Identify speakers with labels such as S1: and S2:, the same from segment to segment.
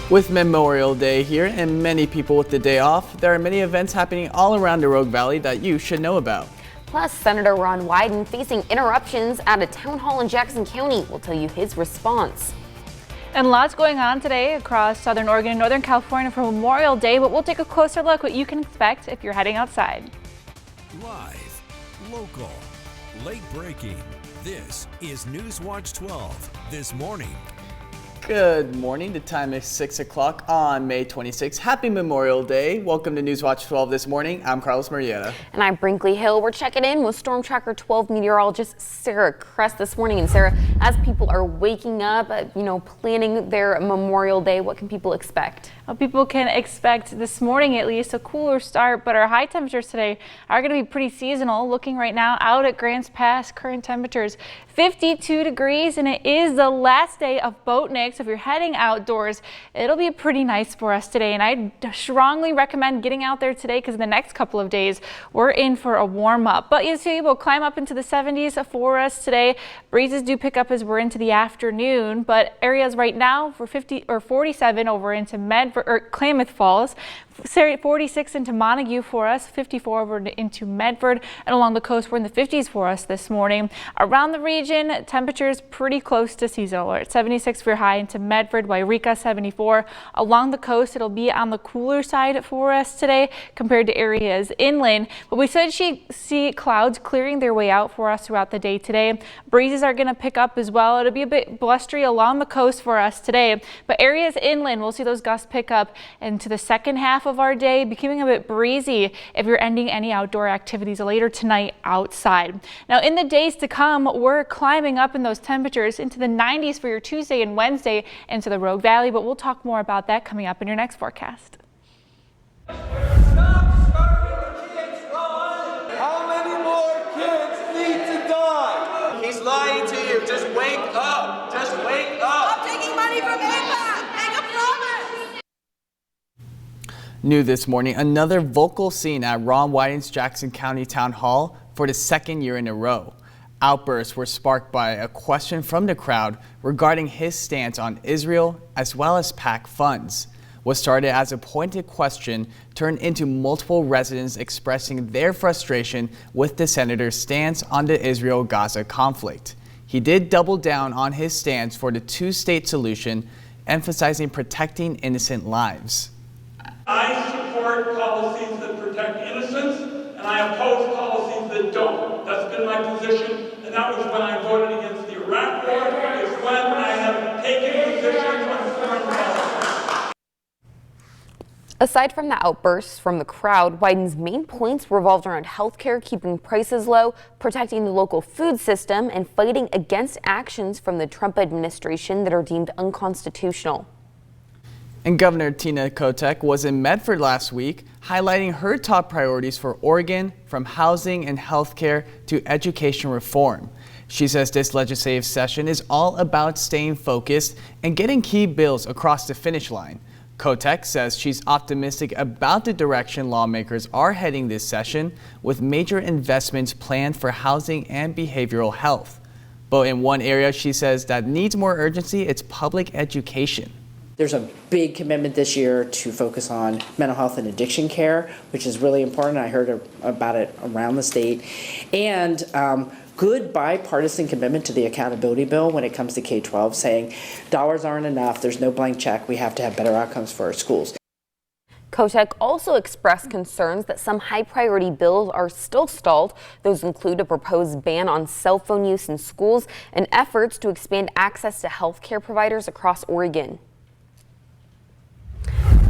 S1: With Memorial Day here and many people with the day off, there are many events happening all around the Rogue Valley that you should know about.
S2: Plus, Senator Ron Wyden facing interruptions at a town hall in Jackson County. We'll tell you his response.
S3: And lots going on today across Southern Oregon and Northern California for Memorial Day, but we'll take a closer look what you can expect if you're heading outside.
S4: Live, local, late breaking. This is NewsWatch 12 this morning.
S1: Good morning. The time is 6 o'clock on May 26th. Happy Memorial Day. Welcome to NewsWatch 12 this morning. I'm Carlos Murrieta.
S2: And I'm Brinkley Hill. We're checking in with Storm Tracker 12 meteorologist Sarah Kress this morning. And Sarah, as people are waking up, planning their Memorial Day, what can people expect?
S3: Well, people can expect this morning at least a cooler start, but our high temperatures today are going to be pretty seasonal. Looking right now out at Grants Pass, current temperatures 52 degrees, and it is the last day of boatnik. So if you're heading outdoors, it'll be pretty nice for us today. And I strongly recommend getting out there today because the next couple of days we're in for a warm up. But you see, we'll climb up into the 70s for us today. Breezes do pick up as we're into the afternoon, but areas right now for 50 or 47 over into Medford or Klamath Falls. 46 into Montague for us, 54 over into Medford, and along the coast we're in the 50s for us this morning. Around the region, temperatures pretty close to seasonal. We're at 76 for high into Medford, Wairika 74. Along the coast, it'll be on the cooler side for us today compared to areas inland, but we should see clouds clearing their way out for us throughout the day today. Breezes are going to pick up as well. It'll be a bit blustery along the coast for us today, but areas inland, we'll see those gusts pick up into the second half of our day, becoming a bit breezy if you're ending any outdoor activities later tonight outside. Now in the days to come, we're climbing up in those temperatures into the 90s for your Tuesday and Wednesday into the Rogue Valley, but we'll talk more about that coming up in your next forecast.
S5: How many more kids need to die?
S6: He's lying to you. Just wake up. Just wake up.
S7: I'm taking money from APAC. Make a promise.
S1: New this morning, another vocal scene at Ron Wyden's Jackson County Town Hall for the second year in a row. Outbursts were sparked by a question from the crowd regarding his stance on Israel as well as PAC funds. What started as a pointed question turned into multiple residents expressing their frustration with the senator's stance on the Israel-Gaza conflict. He did double down on his stance for the two-state solution, emphasizing protecting innocent lives.
S8: I support policies that protect innocents, and I oppose policies that don't. That's been my position, and that was when I voted against the Iraq War. It's when I have taken positions on foreign policy.
S2: Aside from the outbursts from the crowd, Wyden's main points revolved around healthcare, keeping prices low, protecting the local food system, and fighting against actions from the Trump administration that are deemed unconstitutional.
S1: And Governor Tina Kotek was in Medford last week, highlighting her top priorities for Oregon, from housing and healthcare to education reform. She says this legislative session is all about staying focused and getting key bills across the finish line. Kotek says she's optimistic about the direction lawmakers are heading this session, with major investments planned for housing and behavioral health. But in one area she says that needs more urgency, it's public education.
S9: There's a big commitment this year to focus on mental health and addiction care, which is really important. I heard about it around the state. And good bipartisan commitment to the accountability bill when it comes to K-12, saying dollars aren't enough, there's no blank check, we have to have better outcomes for our schools.
S2: Kotek also expressed concerns that some high-priority bills are still stalled. Those include a proposed ban on cell phone use in schools and efforts to expand access to health care providers across Oregon.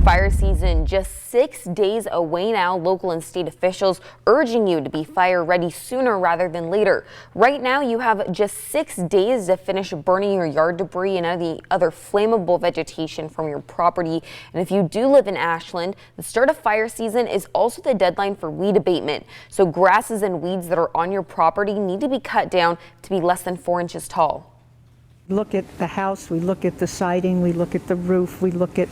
S2: Fire season just 6 days away now. Local and state officials urging you to be fire ready sooner rather than later. Right now you have just 6 days to finish burning your yard debris and any other flammable vegetation from your property. And if you do live in Ashland, the start of fire season is also the deadline for weed abatement. So grasses and weeds that are on your property need to be cut down to be less than 4 inches tall.
S10: Look at the house, we look at the siding, we look at the roof, we look at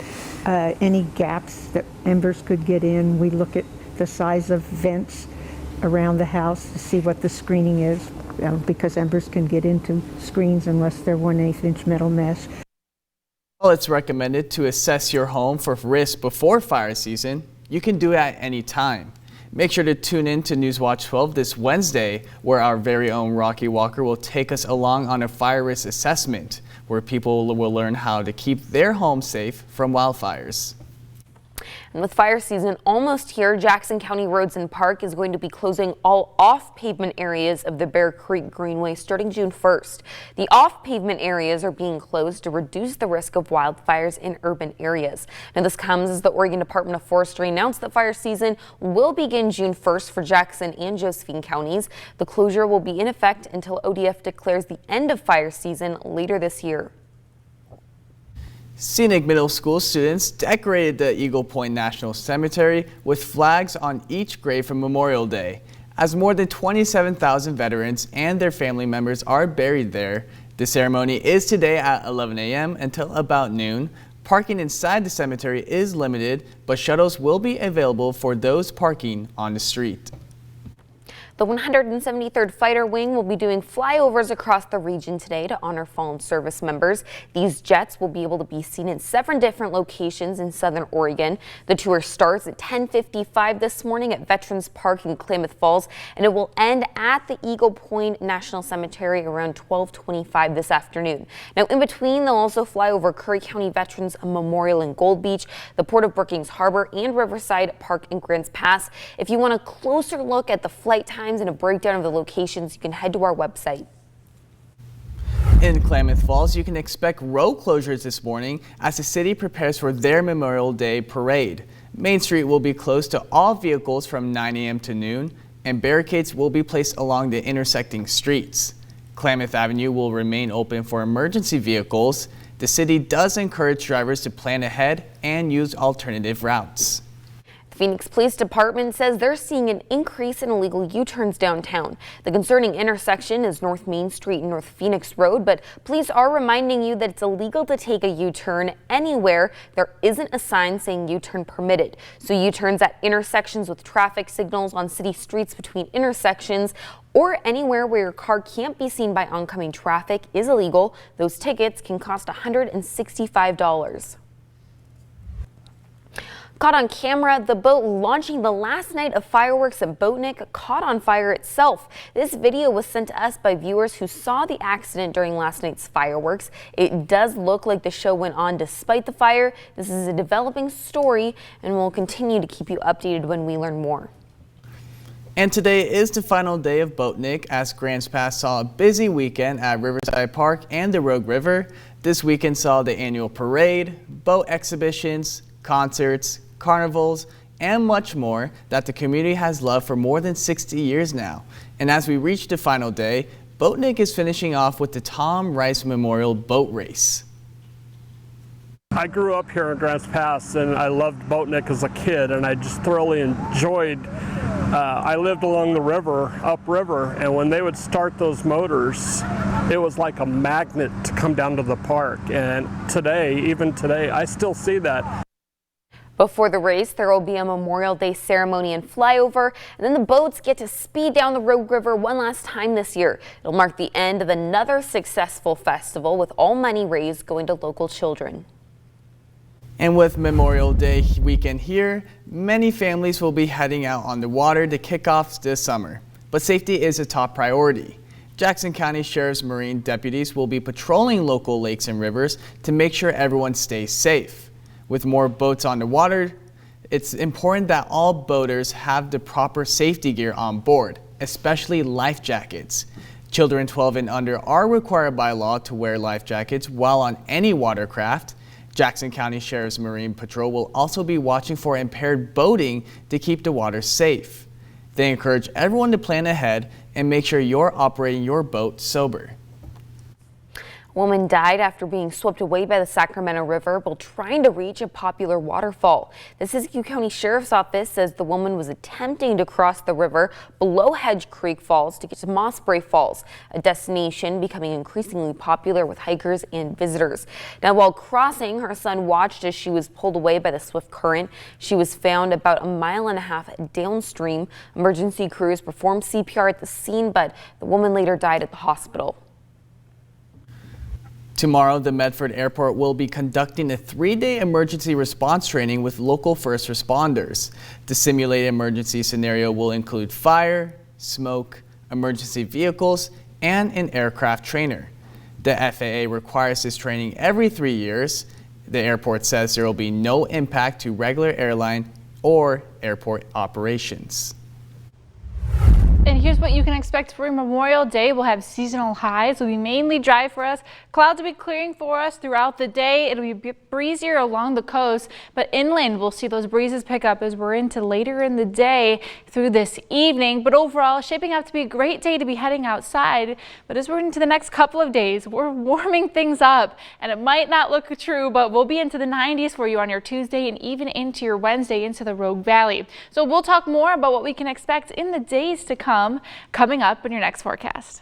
S10: any gaps that embers could get in, we look at the size of vents around the house to see what the screening is, because embers can get into screens unless they're 1/8 inch metal mesh.
S1: While it's recommended to assess your home for risk before fire season, you can do it at any time. Make sure to tune in to NewsWatch 12 this Wednesday, where our very own Rocky Walker will take us along on a fire risk assessment, where people will learn how to keep their home safe from wildfires.
S2: And with fire season almost here, Jackson County Roads and Park is going to be closing all off-pavement areas of the Bear Creek Greenway starting June 1st. The off-pavement areas are being closed to reduce the risk of wildfires in urban areas. Now, this comes as the Oregon Department of Forestry announced that fire season will begin June 1st for Jackson and Josephine counties. The closure will be in effect until ODF declares the end of fire season later this year.
S1: Scenic Middle School students decorated the Eagle Point National Cemetery with flags on each grave for Memorial Day. As more than 27,000 veterans and their family members are buried there, the ceremony is today at 11 a.m. until about noon. Parking inside the cemetery is limited, but shuttles will be available for those parking on the street.
S2: The 173rd Fighter Wing will be doing flyovers across the region today to honor fallen service members. These jets will be able to be seen in 7 different locations in southern Oregon. The tour starts at 10:55 this morning at Veterans Park in Klamath Falls, and it will end at the Eagle Point National Cemetery around 12:25 this afternoon. Now, in between, they'll also fly over Curry County Veterans Memorial in Gold Beach, the Port of Brookings Harbor, and Riverside Park in Grants Pass. If you want a closer look at the flight times and a breakdown of the locations, you can head to our website.
S1: In Klamath Falls, you can expect road closures this morning as the city prepares for their Memorial Day parade. Main Street will be closed to all vehicles from 9 a.m. to noon, and barricades will be placed along the intersecting streets. Klamath Avenue will remain open for emergency vehicles. The city does encourage drivers to plan ahead and use alternative routes.
S2: The Phoenix Police Department says they're seeing an increase in illegal U-turns downtown. The concerning intersection is North Main Street and North Phoenix Road, but police are reminding you that it's illegal to take a U-turn anywhere there isn't a sign saying U-turn permitted. So U-turns at intersections with traffic signals, on city streets between intersections, or anywhere where your car can't be seen by oncoming traffic is illegal. Those tickets can cost $165. Caught on camera, the boat launching the last night of fireworks at Boatneck caught on fire itself. This video was sent to us by viewers who saw the accident during last night's fireworks. It does look like the show went on despite the fire. This is a developing story, and we'll continue to keep you updated when we learn more.
S1: And today is the final day of Boatneck, as Grants Pass saw a busy weekend at Riverside Park and the Rogue River. This weekend saw the annual parade, boat exhibitions, concerts, carnivals, and much more that the community has loved for more than 60 years now. And as we reach the final day, Boatneck is finishing off with the Tom Rice Memorial Boat Race.
S11: I grew up here in Grants Pass, and I loved Boatneck as a kid, and I just thoroughly enjoyed. I lived along the river, upriver, and when they would start those motors, it was like a magnet to come down to the park. And today, even today, I still see that.
S2: Before the race, there will be a Memorial Day ceremony and flyover, and then the boats get to speed down the Rogue River one last time this year. It'll mark the end of another successful festival, with all money raised going to local children.
S1: And with Memorial Day weekend here, many families will be heading out on the water to kick off this summer. But safety is a top priority. Jackson County Sheriff's Marine deputies will be patrolling local lakes and rivers to make sure everyone stays safe. With more boats on the water, it's important that all boaters have the proper safety gear on board, especially life jackets. Children 12 and under are required by law to wear life jackets while on any watercraft. Jackson County Sheriff's Marine Patrol will also be watching for impaired boating to keep the water safe. They encourage everyone to plan ahead and make sure you're operating your boat sober.
S2: A woman died after being swept away by the Sacramento River while trying to reach a popular waterfall. The Siskiyou County Sheriff's Office says the woman was attempting to cross the river below Hedge Creek Falls to get to Mossbury Falls, a destination becoming increasingly popular with hikers and visitors. Now, while crossing, her son watched as she was pulled away by the swift current. She was found about 1.5 miles downstream. Emergency crews performed CPR at the scene, but the woman later died at the hospital.
S1: Tomorrow, the Medford Airport will be conducting a 3-day emergency response training with local first responders. The simulated emergency scenario will include fire, smoke, emergency vehicles, and an aircraft trainer. The FAA requires this training every 3 years. The airport says there will be no impact to regular airline or airport operations.
S3: And here's what you can expect for Memorial Day. We'll have seasonal highs. It'll be mainly dry for us. Clouds will be clearing for us throughout the day. It'll be breezier along the coast, but inland we'll see those breezes pick up as we're into later in the day through this evening. But overall, shaping up to be a great day to be heading outside. But as we're into the next couple of days, we're warming things up, and it might not look true, but we'll be into the 90s for you on your Tuesday and even into your Wednesday into the Rogue Valley. So we'll talk more about what we can expect in the days to come coming up in your next forecast.